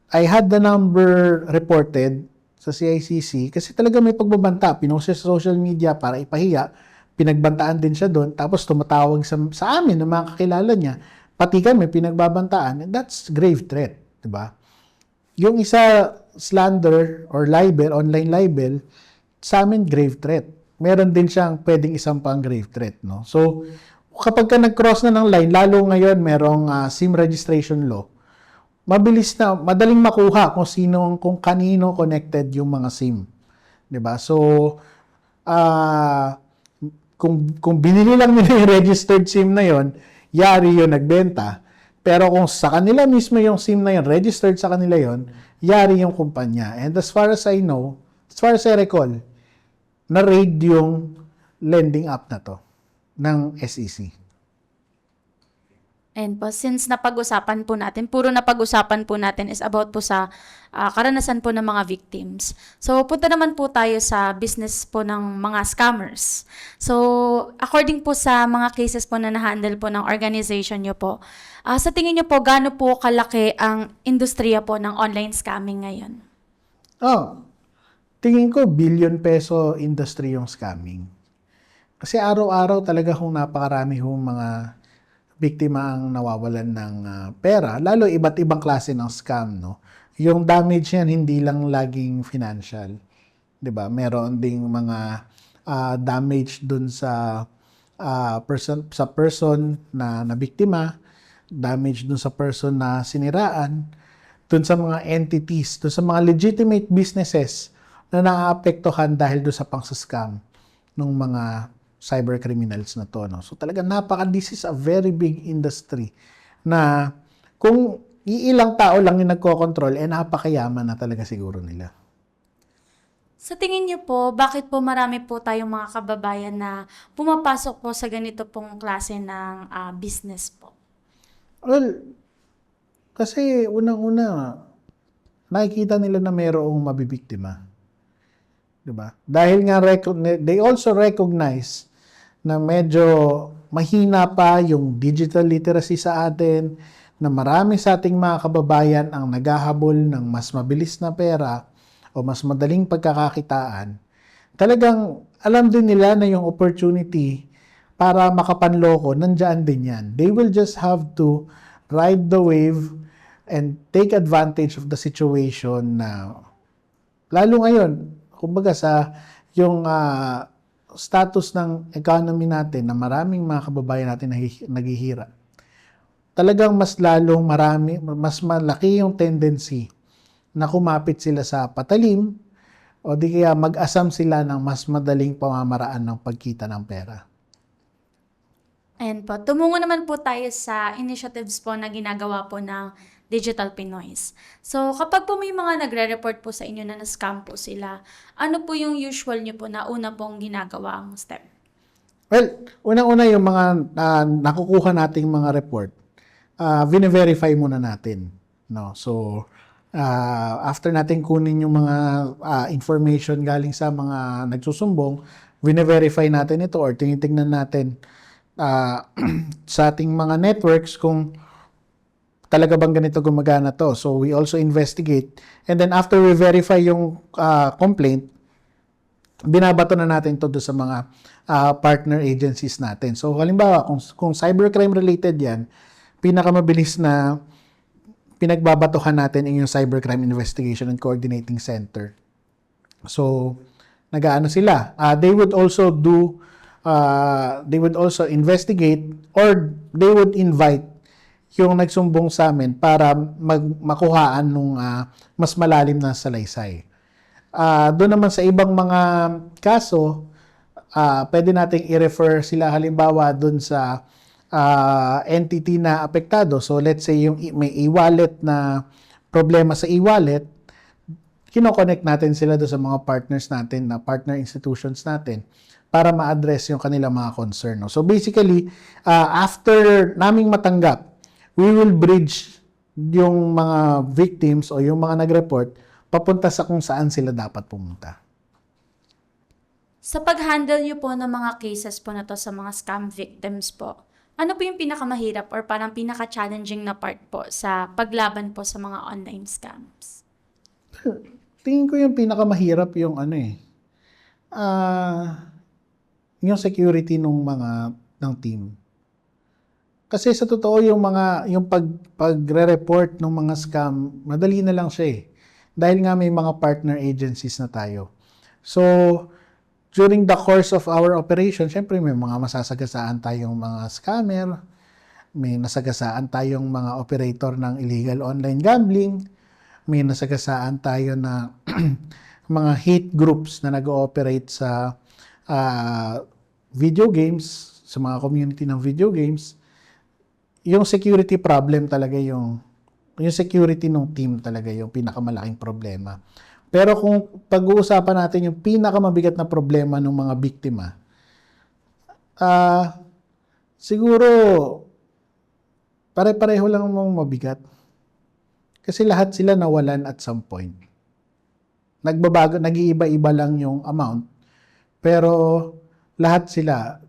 I had the number reported sa CICC kasi talaga may pagbabanta. Pinost siya sa social media para ipahiya. Pinagbantaan din siya doon. Tapos tumatawag sa amin ng mga kakilala niya. Pati kami pinagbabantaan. And that's grave threat. Diba? Yung isa, slander or libel, online libel, sa amin grave threat. Meron din siyang pwedeng isang pang grave threat. No? So, kapag ka nag-cross na ng line, lalo ngayon merong SIM registration law, mabilis na, madaling makuha kung kanino connected yung mga SIM. 'Di ba? So, kung binili lang nila yung registered SIM na yon, yari yung nagbenta. Pero kung sa kanila mismo yung SIM na yon, registered sa kanila yon, yari yung kumpanya. And as far as I know, as far as I recall, na-raid yung lending app na to ng SEC. And po, since napag-usapan po natin, puro napag-usapan po natin is about po sa karanasan po ng mga victims. So, punta naman po tayo sa business po ng mga scammers. So, according po sa mga cases po na na-handle po ng organization nyo po, sa tingin nyo po, gaano po kalaki ang industriya po ng online scamming ngayon? Tingin ko, billion peso industry yung scamming. Kasi araw-araw talaga napakarami mga biktima ang nawawalan ng pera, lalo iba't ibang klase ng scam, no? Yung damage yan hindi lang laging financial, 'di ba? Meron ding mga damage dun sa person na nabiktima, damage dun sa person na siniraan, dun sa mga entities, dun sa mga legitimate businesses na naaapektuhan dahil dun sa pang-scam ng mga cyber criminals na to, no? So talaga this is a very big industry na kung iilang tao lang yung nagko-control, napakayaman na talaga siguro nila. Sa tingin niyo po, bakit po marami po tayong mga kababayan na pumapasok po sa ganito pong klase ng business po? Well, kasi unang-una, nakikita nila na mayroong mabibiktima. Diba? Dahil nga they also recognize na medyo mahina pa yung digital literacy sa atin, na marami sa ating mga kababayan ang naghahabol ng mas mabilis na pera o mas madaling pagkakakitaan. talagang alam din nila na yung opportunity para makapanloko, nandyan din yan. They will just have to ride the wave and take advantage of the situation na lalo ngayon, kumbaga sa yung status ng economy natin na maraming mga kababayan natin naghihirap. Talagang mas lalong mas malaki yung tendency na kumapit sila sa patalim o di kaya mag-asam sila ng mas madaling pamamaraan ng pagkita ng pera. Ayan po. Tumungo naman po tayo sa initiatives po na ginagawa po ng Digital Pinoys. So, kapag po may mga nagre-report po sa inyo na na-scam po sila, ano po yung usual nyo po na una pong ginagawang step? Well, unang-una yung mga nakukuha nating mga report, vine-verify muna natin. No? So, after natin kunin yung mga information galing sa mga nagsusumbong, vine-verify natin ito or tinitingnan natin sa ating mga networks kung talaga bang ganito gumagana to. So, we also investigate. And then, after we verify yung complaint, binabato na natin to do sa mga partner agencies natin. So, halimbawa, kung cybercrime related yan, pinakamabilis na pinagbabatuhan natin yung Cybercrime Investigation and Coordinating Center. So, nag-aano sila. They would also investigate or they would invite yung nagsumbong sa amin para makuhaan nung mas malalim na salaysay. Doon naman sa ibang mga kaso, pwede nating i-refer sila halimbawa doon sa entity na apektado. So let's say yung may e-wallet na problema sa e-wallet, kino-connect natin sila doon sa mga partners natin, na partner institutions natin para ma-address yung kanilang mga concern. No? So basically, after naming matanggap, we will bridge yung mga victims o yung mga nag-report papunta sa kung saan sila dapat pumunta. Sa pag-handle nyo po ng mga cases po na to sa mga scam victims po, ano po yung pinakamahirap or parang pinaka-challenging na part po sa paglaban po sa mga online scams? Tingin ko yung pinakamahirap yung yung security ng team. Kasi sa totoo yung pagre-report ng mga scam, madali na lang siya eh. Dahil nga may mga partner agencies na tayo. So, during the course of our operation, syempre may mga masasagasaan tayong mga scammer, may nasagasaan tayong mga operator ng illegal online gambling, may nasagasaan tayo na mga hate groups na nag-ooperate sa video games, sa mga community ng video games. Yung security problem talaga yung security ng team talaga yung pinakamalaking problema. Pero kung pag-uusapan natin yung pinakamabigat na problema ng mga biktima, siguro pare-pareho lang mong mabigat. Kasi lahat sila nawalan at some point. Nagbabago, nag-iiba-iba lang yung amount. Pero lahat sila,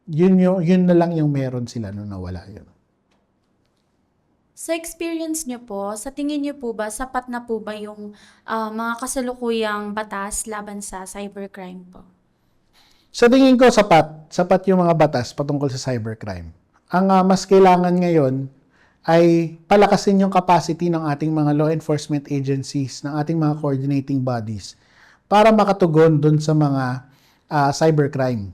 yun na lang yung meron sila nung nawala yun. Sa experience nyo po, sa tingin nyo po ba, sapat na po ba yung mga kasalukuyang batas laban sa cybercrime po? Sa tingin ko, sapat yung mga batas patungkol sa cybercrime. Ang mas kailangan ngayon ay palakasin yung capacity ng ating mga law enforcement agencies, ng ating mga coordinating bodies para makatugon dun sa mga cybercrime.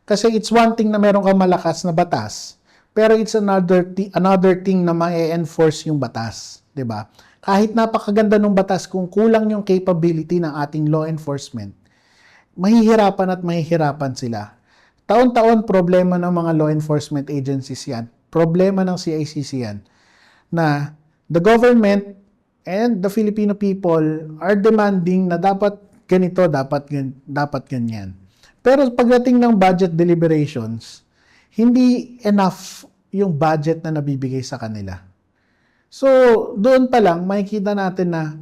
Kasi it's one thing na meron kang malakas na batas, pero it's another thing na ma-enforce yung batas, 'di ba? Kahit napakaganda ng batas, kung kulang yung capability ng ating law enforcement, mahihirapan sila. Taon-taon problema ng mga law enforcement agencies 'yan. Problema ng CICC 'yan na the government and the Filipino people are demanding na dapat ganito, dapat ganyan. Pero pagdating ng budget deliberations, hindi enough yung budget na nabibigay sa kanila. So, doon pa lang, makikita natin na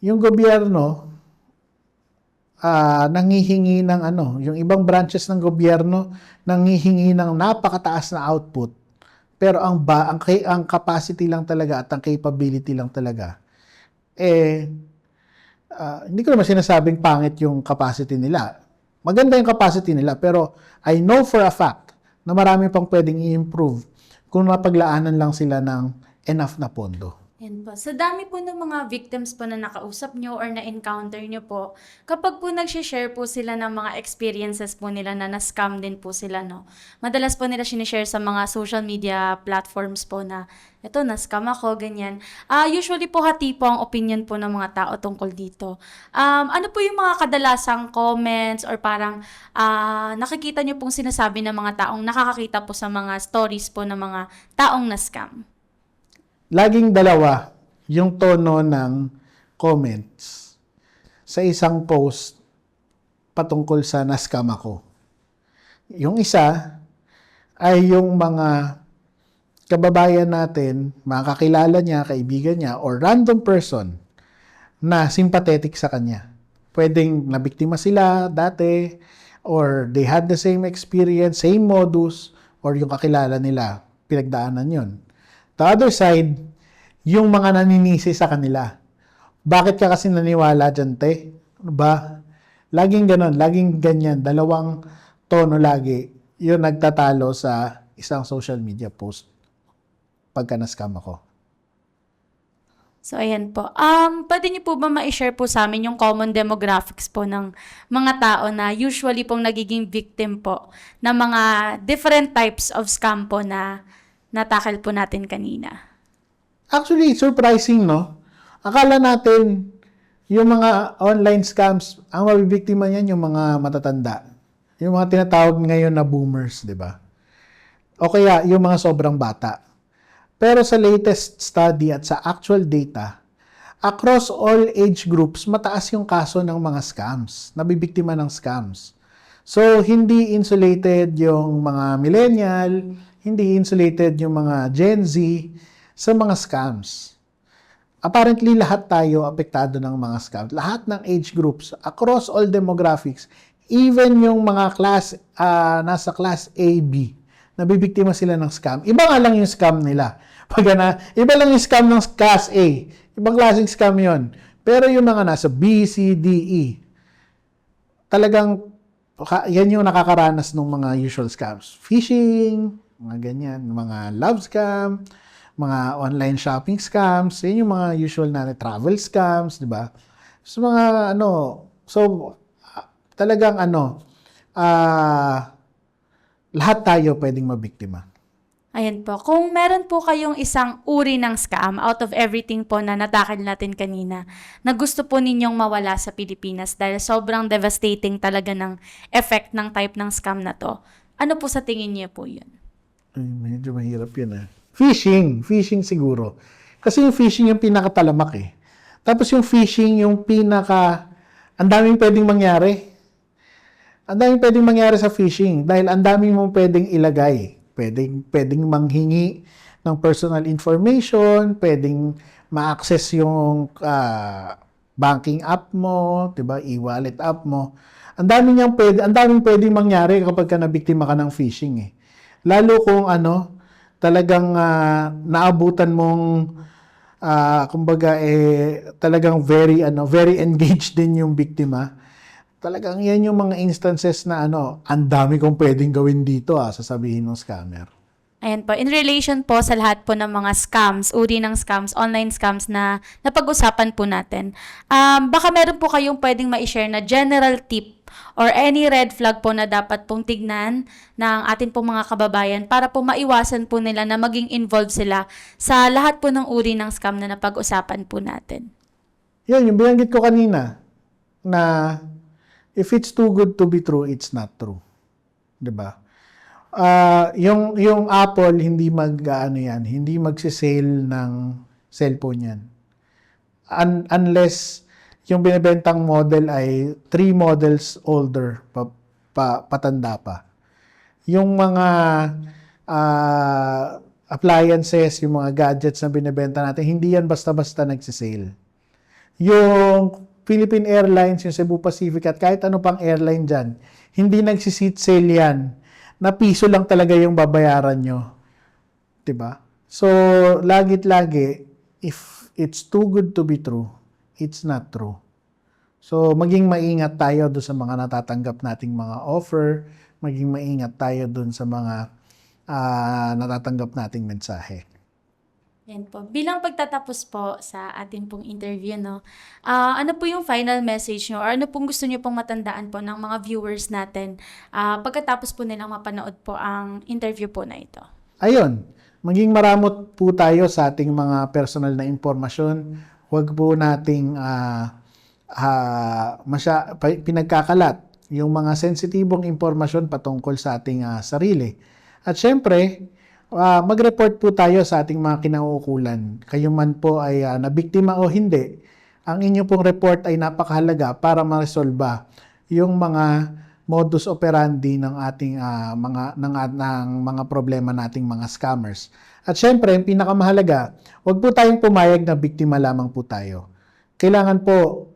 yung gobyerno nanghihingi ng yung ibang branches ng gobyerno nanghihingi ng napakataas na output. Pero ang capacity lang talaga at ang capability lang talaga hindi ko naman sinasabing pangit yung capacity nila. Maganda yung capacity nila, pero I know for a fact na marami pang pwedeng i-improve kung mapaglaanan lang sila ng enough na pondo. Yan po. Sa dami po ng mga victims po na nakausap nyo or na-encounter nyo po, kapag po nag-share po sila ng mga experiences po nila na na-scam din po sila, no? Madalas po nila sinishare sa mga social media platforms po na, eto, na-scam ako, ganyan. Usually po hati po ang opinion po ng mga tao tungkol dito. Ano po yung mga kadalasang comments or parang nakikita nyo pong sinasabi ng mga taong nakakakita po sa mga stories po ng mga taong na-scam? Laging dalawa yung tono ng comments sa isang post patungkol sa na-scam ako. Yung isa ay yung mga kababayan natin, mga kakilala niya, kaibigan niya, or random person na sympathetic sa kanya. Pwedeng nabiktima sila dati, or they had the same experience, same modus, or yung kakilala nila, pinagdaanan yon. The other side, yung mga naninisi sa kanila. Bakit ka kasi naniwala dyan, te? Ano ba? Laging ganon, laging ganyan. Dalawang tono lagi. Yun nagtatalo sa isang social media post pagka na-scam ako. So, ayan po. Pwede niyo po ba ma-share po sa amin yung common demographics po ng mga tao na usually pong nagiging victim po ng mga different types of scam po na natakal po natin kanina? Actually, surprising, no? Akala natin yung mga online scams, ang mabibiktima niyan yung mga matatanda. Yung mga tinatawag ngayon na boomers, di ba? O kaya yung mga sobrang bata. Pero sa latest study at sa actual data, across all age groups, mataas yung kaso ng mga scams, nabibiktima ng scams. So, hindi insulated yung mga millennial, hindi insulated yung mga Gen Z sa mga scams. Apparently, lahat tayo apektado ng mga scams. Lahat ng age groups, across all demographics, even yung mga nasa class A, B, nabibiktima sila ng scam. Iba nga lang yung scam nila. Iba lang yung scam ng class A. Ibang klaseng scam yon. Pero yung mga nasa B, C, D, E, talagang yan yung nakakaranas ng mga usual scams. Phishing, mga ganyan, mga love scam, mga online shopping scams, yan yung mga usual na travel scams, di ba? So, talagang lahat tayo pwedeng mabiktima. Ayan po. Kung meron po kayong isang uri ng scam out of everything po na natakil natin kanina, na gusto po ninyong mawala sa Pilipinas dahil sobrang devastating talaga ng effect ng type ng scam na to, ano po sa tingin niyo po yun? Ay, medyo mahirap yun. Phishing. Phishing siguro. Kasi yung phishing yung pinakatalamak eh. Tapos yung phishing yung ang daming pwedeng mangyari. Ang daming pwedeng mangyari sa phishing dahil ang daming mong pwedeng ilagay. Pwedeng manghingi ng personal information, pwedeng ma-access yung banking app mo, 'di ba? E-wallet app mo. Ang daming pwedeng mangyari kapag ka nabiktima ka ng phishing eh. Lalo kung talagang naabutan mong kumbaga talagang very engaged din yung biktima. Talagang yan yung mga instances na ang dami kong pwedeng gawin dito sasabihin ng scammer. Ayan po, in relation po sa lahat po ng mga scams, uri ng scams, online scams na napag-usapan po natin, baka meron po kayong pwedeng ma-share na general tip or any red flag po na dapat pong tignan ng atin pong mga kababayan para po maiwasan po nila na maging involved sila sa lahat po ng uri ng scam na napag-usapan po natin. Yan, yung binanggit ko kanina na if it's too good to be true, it's not true. 'Di ba? Yung Apple hindi hindi magsisale ng cellphone yan. Unless yung binebentang model ay 3 models older, patanda pa. Yung mga appliances, yung mga gadgets na binebenta natin, hindi yan basta-basta nagsisale. Yung Philippine Airlines, yung Cebu Pacific at kahit ano pang airline dyan, hindi nagsiseat sale yan. Na piso lang talaga yung babayaran nyo. Diba? So, lagi, if it's too good to be true, it's not true. So, maging maingat tayo doon sa mga natatanggap nating mga offer, maging maingat tayo doon sa mga natatanggap nating mensahe. Yan po. Bilang pagtatapos po sa ating pong interview, no, ano po yung final message nyo or ano pong gusto nyo pong matandaan po ng mga viewers natin pagkatapos po nilang mapanood po ang interview po na ito? Ayun, maging maramot po tayo sa ating mga personal na impormasyon. Huwag po nating pinagkakalat yung mga sensitibong impormasyon patungkol sa ating sarili. At syempre, mag-report po tayo sa ating mga kinauukulan. Kayo man po ay nabiktima o hindi, ang inyo pong report ay napakahalaga para ma-resolba yung mga modus operandi ng ating mga problema nating mga scammers. At syempre, ang pinakamahalaga, huwag po tayong pumayag na biktima lamang po tayo. Kailangan po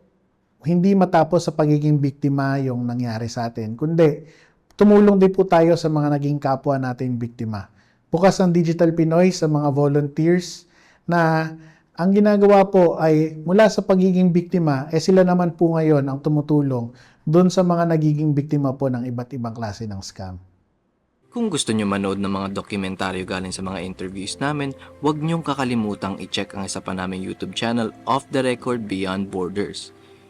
hindi matapos sa pagiging biktima yung nangyari sa atin, kundi tumulong din po tayo sa mga naging kapwa nating biktima. Bukas ang Digital Pinoy sa mga volunteers na ang ginagawa po ay mula sa pagiging biktima, sila naman po ngayon ang tumutulong doon sa mga nagiging biktima po ng iba't ibang klase ng scam. Kung gusto nyo manood ng mga dokumentaryo galing sa mga interviews namin, huwag nyong kakalimutang i-check ang isa pa naming YouTube channel, Off the Record Beyond Borders.